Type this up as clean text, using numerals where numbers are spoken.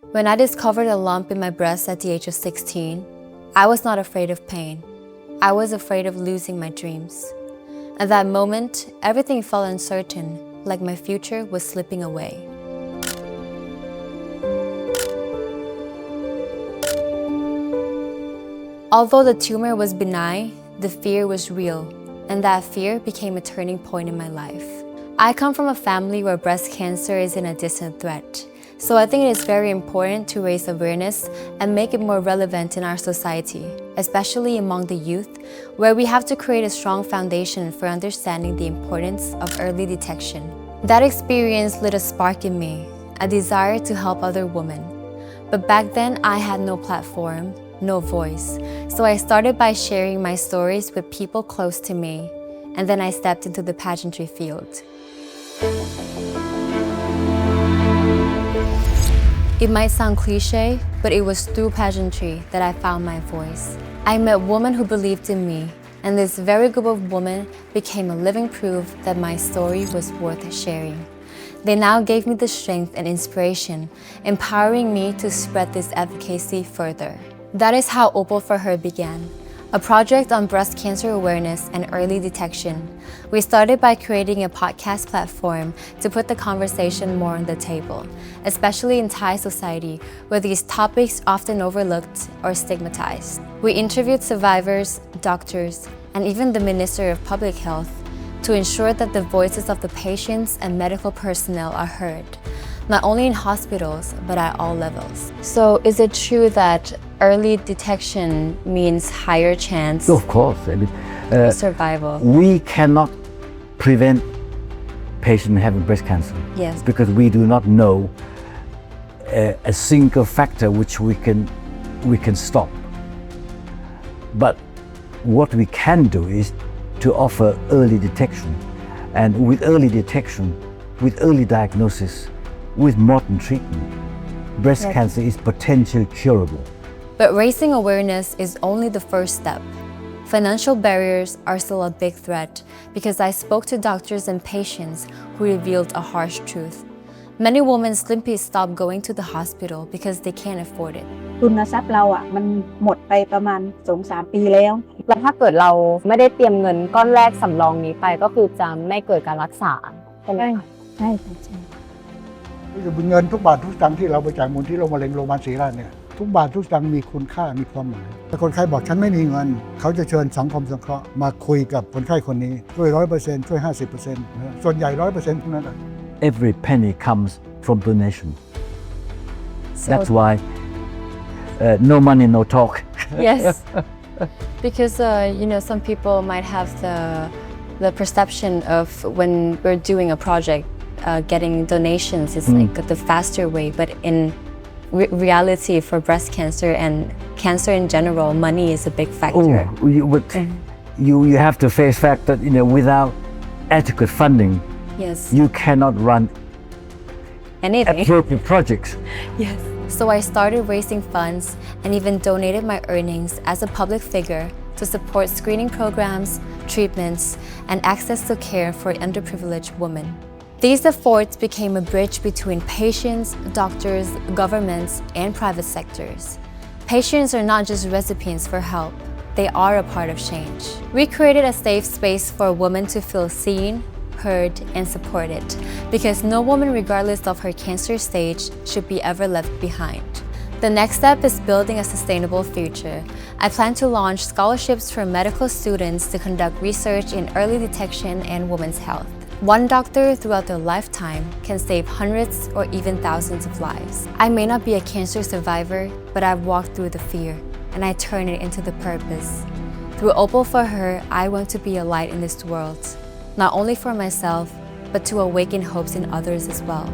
When I discovered a lump in my breast at the age of 16, I was not afraid of pain. I was afraid of losing my dreams. At that moment, everything felt uncertain, like my future was slipping away. Although the tumor was benign, the fear was real, and that fear became a turning point in my life. I come from a family where breast cancer isn't a distant threat, so I think it is very important to raise awareness and make it more relevant in our society, especially among the youth, where we have to create a strong foundation for understanding the importance of early detection. That experience lit a spark in me, a desire to help other women. But back then, I had no platform, no voice, so I started by sharing my stories with people close to me, and then I stepped into the pageantry field. It might sound cliche, but it was through pageantry that I found my voice. I met women who believed in me, and this very group of women became a living proof that my story was worth sharing. They now gave me the strength and inspiration, empowering me to spread this advocacy further. That is how Opal for Her began, a project on breast cancer awareness and early detection. We started by creating a podcast platform to put the conversation more on the table, especially in Thai society where these topics are often overlooked or stigmatized. We interviewed survivors, doctors, and even the Minister of Public Health to ensure that the voices of the patients and medical personnel are heard, not only in hospitals, but at all levels. So is it true that early detection means higher chance Of course, of survival? we cannot prevent patients having breast cancer. Yes. Because we do not know a single factor which we can stop. But what we can do is to offer early detection, and with early detection, with early diagnosis, with modern treatment, breast cancer is potentially curable. But raising awareness is only the first step. Financial barriers are still a big threat because I spoke to doctors and patients who revealed a harsh truth. Many women simply stop going to the hospital because they can't afford it. ทุนทรัพย์เรามันหมดไปประมาณ 2-3 ปีแล้ว แล้วถ้าเกิดเราไม่ได้เตรียมเงินก้อนแรกสำรองนี้ไปก็คือจะไม่เกิดการรักษาใช่ไหมคะ ใช่ใช่ เงินทุกบาททุกสตางค์ที่เราบริจาคมูลที่โรคมะเร็งโรงพยาบาลศรีราชเนี่ยทุกบาททุกสตางค์มีคุณค่ามีความหมายถ้าคนไข้บอกฉันไม่มีเงินเขาจะเชิญสังคมสงเคราะห์มาคุยกับคนไข้คนนี้ช่วย 100% ช่วย 50% ส่วนใหญ่ 100% ทั้งนั้น Every penny comes from donation. That's why no money, no talk. Yes, because some people might have the perception of when we're doing a project, getting donations is like the faster way. But in reality, for breast cancer and cancer in general, money is a big factor. You have to face fact that without adequate funding, Yes, you cannot run anything. appropriate projects. Yes. So I started raising funds and even donated my earnings as a public figure to support screening programs, treatments, and access to care for underprivileged women. These efforts became a bridge between patients, doctors, governments, and private sectors. Patients are not just recipients for help, they are a part of change. We created a safe space for women to feel seen, heard, and supported, because no woman, regardless of her cancer stage, should be ever left behind. The next step is building a sustainable future. I plan to launch scholarships for medical students to conduct research in early detection and women's health. One doctor throughout their lifetime can save hundreds or even thousands of lives. I may not be a cancer survivor, but I've walked through the fear, and I turn it into the purpose. Through Opal for Her, I want to be a light in this world, not only for myself, but to awaken hopes in others as well.